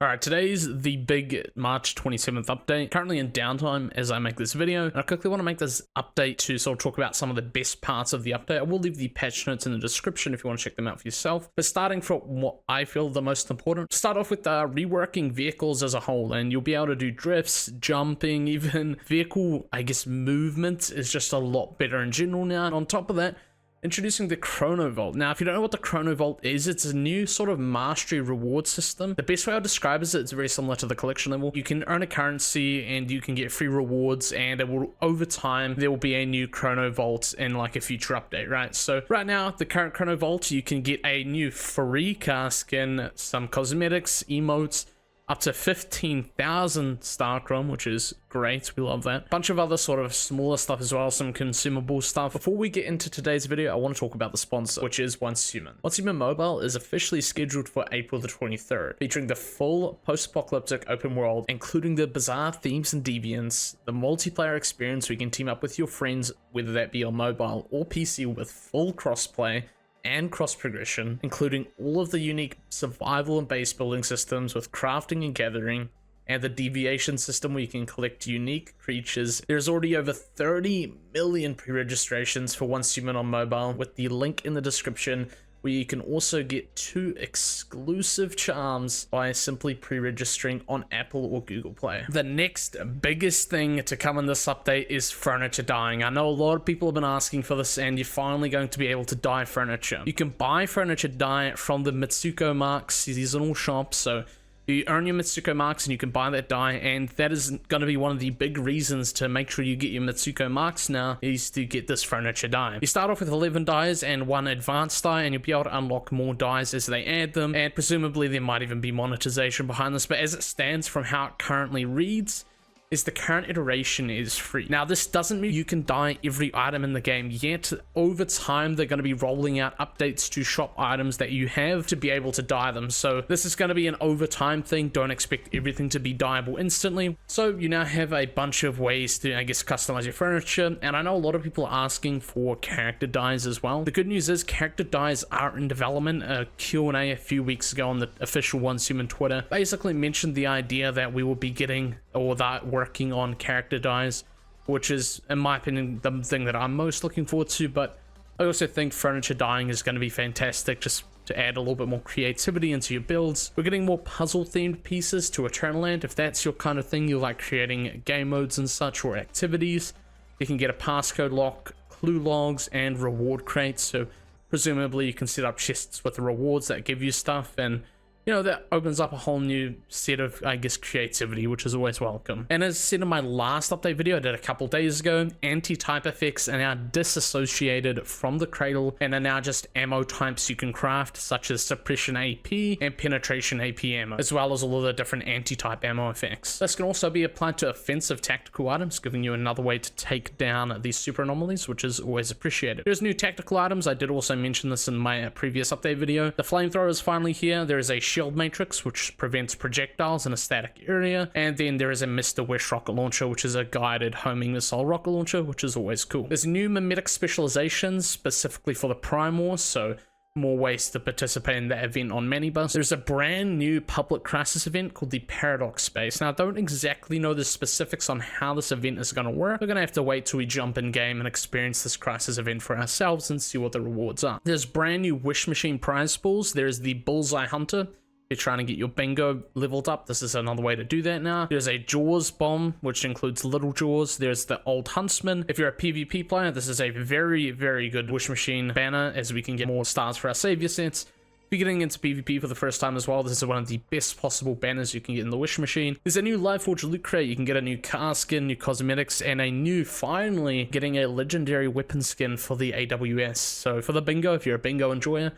Alright, today's the big March 27th update. Currently in downtime as I make this video, and I quickly want to make this update to sort of talk about some of the best parts of the update. I will leave the patch notes in the description if you want to check them out for yourself. But starting from what I feel the most important, start off with reworking vehicles as a whole, and you'll be able to do drifts, jumping, even vehicle, movement is just a lot better in general now. And on top of that, introducing the Chrono Vault. Now, if you don't know what the Chrono Vault is, it's a new sort of mastery reward system. The best way I'll describe it is it's very similar to the collection level. You can earn a currency and you can get free rewards, and it will, over time, there will be a new Chrono Vault in like a future update, right? So right now, the current Chrono Vault, you can get a new free car skin, some cosmetics, emotes, up to 15,000 star chrome, which is great. We love that. Bunch of other sort of smaller stuff as well, some consumable stuff. Before we get into today's video, I want to talk about the sponsor, which is Hunstmen. Hunstmen Mobile is officially scheduled for April the 23rd, featuring the full post-apocalyptic open world, including the bizarre themes and deviants, the multiplayer experience where you can team up with your friends, whether that be on mobile or PC, with full crossplay and cross progression, including all of the unique survival and base building systems with crafting and gathering, and the deviation system where you can collect unique creatures. There's already over 30 million pre-registrations for Hunstmen on mobile, with the link in the description, where you can also get 2 exclusive charms by simply pre-registering on Apple or Google Play. The next biggest thing to come in this update is furniture dyeing. I know a lot of people have been asking for this, and you're finally going to be able to dye furniture. You can buy furniture dye from the Mitsuko marks, seasonal shops, so you earn your Mitsuko marks and you can buy that dye, and that is going to be one of the big reasons to make sure you get your Mitsuko marks now, is to get this furniture dye. You start off with 11 dyes and 1 advanced dye, and you'll be able to unlock more dyes as they add them, and presumably there might even be monetization behind this, but as it stands from how it currently reads, is the current iteration is free. Now, this doesn't mean you can dye every item in the game yet. Over time, they're going to be rolling out updates to shop items that you have to be able to dye them. So this is going to be an over time thing. Don't expect everything to be dyeable instantly. So you now have a bunch of ways to, customize your furniture. And I know a lot of people are asking for character dyes as well. The good news is character dyes are in development. A Q&A a few weeks ago on the official Hunstmen Twitter basically mentioned the idea that we will be getting, or that working on character dyes, which is, in my opinion, the thing that I'm most looking forward to. But I also think furniture dyeing is going to be fantastic, just to add a little bit more creativity into your builds. We're getting more puzzle themed pieces to Eternaland. If that's your kind of thing, you like creating game modes and such, or activities, you can get a passcode lock, clue logs, and reward crates. So presumably you can set up chests with the rewards that give you stuff, and that opens up a whole new set of, creativity, which is always welcome. And as said in my last update video I did a couple days ago, anti-type effects are now disassociated from the cradle and are now just ammo types you can craft, such as suppression AP and penetration AP ammo, as well as all of the different anti-type ammo effects. This can also be applied to offensive tactical items, giving you another way to take down these super anomalies, which is always appreciated. There's new tactical items. I did also mention this in my previous update video. The flamethrower is finally here. There is a shield matrix, which prevents projectiles in a static area, and then there is a Mr. Wish rocket launcher, which is a guided homing missile rocket launcher, which is always cool. There's new mimetic specializations specifically for the Primor, so more ways to participate in that event on Manibus. There's a brand new public crisis event called the Paradox Space. Now, I don't exactly know the specifics on how this event is going to work. We're going to have to wait till we jump in game and experience this crisis event for ourselves and see what the rewards are. There's brand new Wish Machine prize pools. There's the Bullseye Hunter. You're trying to get your bingo leveled up. This is another way to do that now. There's a Jaws bomb, which includes little Jaws. There's the old Huntsman. If you're a PvP player, this is a very, very good Wish Machine banner, as we can get more stars for our savior sets. If you're getting into PvP for the first time as well, this is one of the best possible banners you can get in the Wish Machine. There's a new Liveforge loot crate. You can get a new car skin, new cosmetics, and a new, finally, getting a legendary weapon skin for the AWS. So for the bingo, if you're a bingo enjoyer,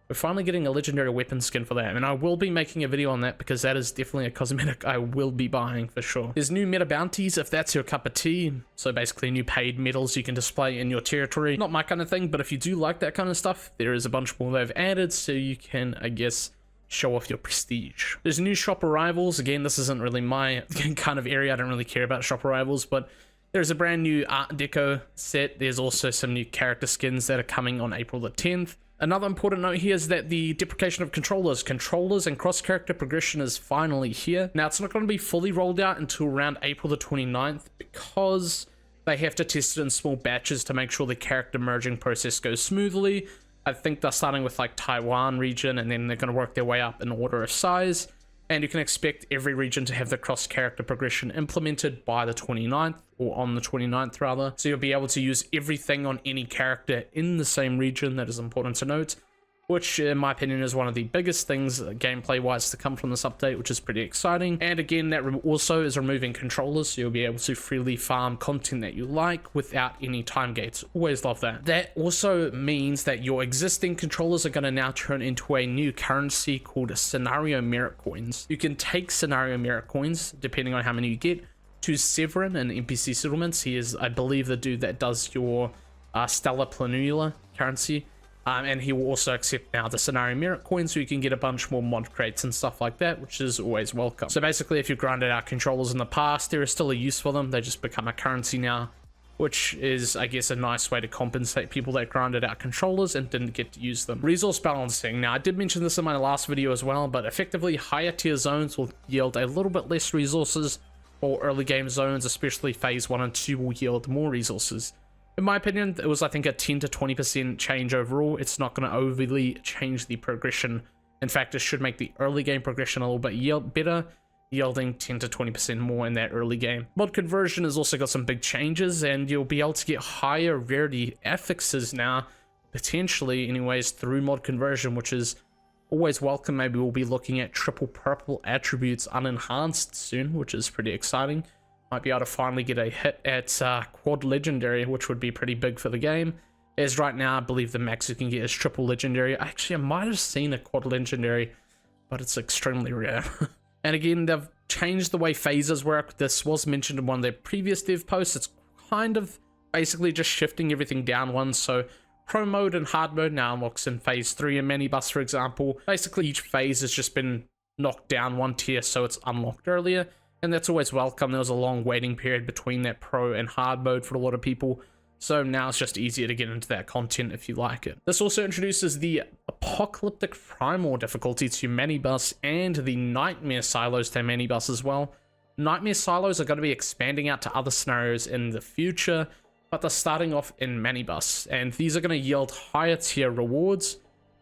we're finally getting a legendary weapon skin for that, and I will be making a video on that because that is definitely a cosmetic I will be buying for sure. There's new meta bounties if that's your cup of tea, so basically new paid medals you can display in your territory. Not my kind of thing, but if you do like that kind of stuff, there is a bunch more they've added, so you can, show off your prestige. There's new shop arrivals. Again, this isn't really my kind of area. I don't really care about shop arrivals, but there's a brand new Art Deco set. There's also some new character skins that are coming on April the 10th. Another important note here is that the deprecation of controllers and cross-character progression is finally here. Now, it's not going to be fully rolled out until around April the 29th because they have to test it in small batches to make sure the character merging process goes smoothly. I think they're starting with like Taiwan region, and then they're going to work their way up in order of size. And you can expect every region to have the cross-character progression implemented by the 29th, or on the 29th rather. So you'll be able to use everything on any character in the same region. That is important to note, which in my opinion is one of the biggest things gameplay-wise to come from this update, which is pretty exciting. And again, that also is removing controllers, so you'll be able to freely farm content that you like without any time gates. Always love that. That also means that your existing controllers are going to now turn into a new currency called Scenario Merit Coins. You can take Scenario Merit Coins, depending on how many you get, to Severin and NPC settlements. He is, I believe, the dude that does your Stellar Planula currency. And he will also accept now the Scenario Merit Coins, so you can get a bunch more mod crates and stuff like that, which is always welcome. So basically, if you've grinded out controllers in the past, there is still a use for them. They just become a currency now, which is, I guess, a nice way to compensate people that grinded out controllers and didn't get to use them. Resource balancing. Now, I did mention this in my last video as well, but effectively, higher tier zones will yield a little bit less resources, while early game zones, especially phase 1 and 2, will yield more resources. In my opinion, it was, I think, a 10 to 20% change overall. It's not going to overly change the progression. In fact, it should make the early game progression a little bit better, yielding 10 to 20% more in that early game. Mod conversion has also got some big changes, and you'll be able to get higher rarity affixes now, potentially anyways, through mod conversion, which is always welcome. Maybe we'll be looking at triple purple attributes unenhanced soon, which is pretty exciting. Might be able to finally get a hit at quad legendary, which would be pretty big for the game. As right now, I believe the max you can get is triple legendary. Actually, I might have seen a quad legendary, but it's extremely rare. And again, they've changed the way phases work. This was mentioned in one of their previous dev posts. It's kind of basically just shifting everything down one. So pro mode and hard mode now unlocks in phase 3 in Minibus, for example. Basically, each phase has just been knocked down one tier, so it's unlocked earlier. And that's always welcome. There was a long waiting period between that pro and hard mode for a lot of people. So now it's just easier to get into that content if you like it. This also introduces the Apocalyptic Primal difficulty to Minibus and the Nightmare Silos to Minibus as well. Nightmare Silos are going to be expanding out to other scenarios in the future, but they're starting off in Minibus. And these are going to yield higher tier rewards,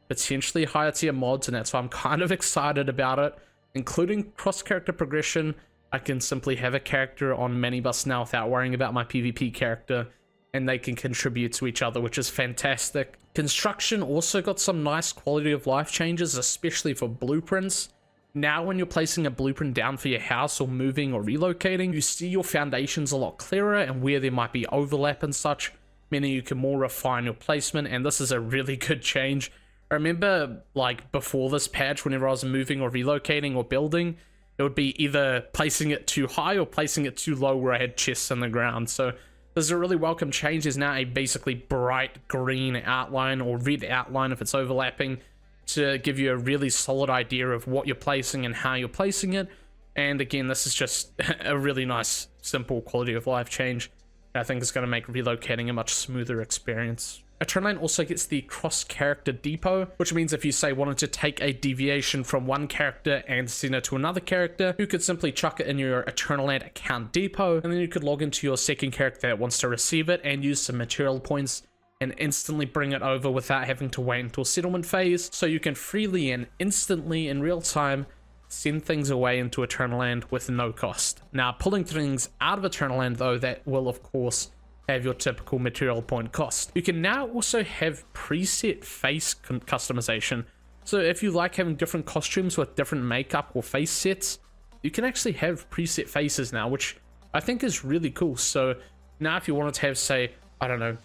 potentially higher tier mods, and that's why I'm kind of excited about it, including cross-character progression. I can simply have a character on Minibus now without worrying about my PvP character, and they can contribute to each other, which is fantastic. Construction also got some nice quality of life changes, especially for blueprints. Now when you're placing a blueprint down for your house or moving or relocating, you see your foundations a lot clearer and where there might be overlap and such, meaning you can more refine your placement, and this is a really good change. I remember, like, before this patch, whenever I was moving or relocating or building, it would be either placing it too high or placing it too low where I had chests in the ground. So this is a really welcome change. There's now a basically bright green outline or red outline if it's overlapping to give you a really solid idea of what you're placing and how you're placing it. And again, this is just a really nice, simple quality of life change. I think it's going to make relocating a much smoother experience. Eternaland also gets the cross-character depot, which means if you say wanted to take a deviation from one character and send it to another character, you could simply chuck it in your Eternaland account depot, and then you could log into your second character that wants to receive it and use some material points and instantly bring it over without having to wait until settlement phase, so you can freely and instantly in real time send things away into Eternaland with no cost. Now, pulling things out of Eternaland though, that will of course have your typical material point cost. You can now also have preset face customization. So if you like having different costumes with different makeup or face sets, you can actually have preset faces now, which I think is really cool. So now if you wanted to have, say, I don't know,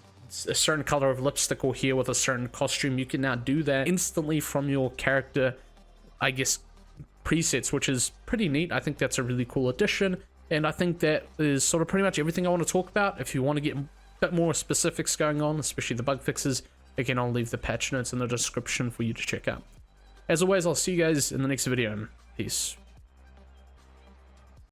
a certain color of lipstick or hair with a certain costume, you can now do that instantly from your character, I guess, presets, which is pretty neat. I think that's a really cool addition. And I think that is sort of pretty much everything I want to talk about. If you want to get a bit more specifics going on, especially the bug fixes, again, I'll leave the patch notes in the description for you to check out. As always, I'll see you guys in the next video. Peace.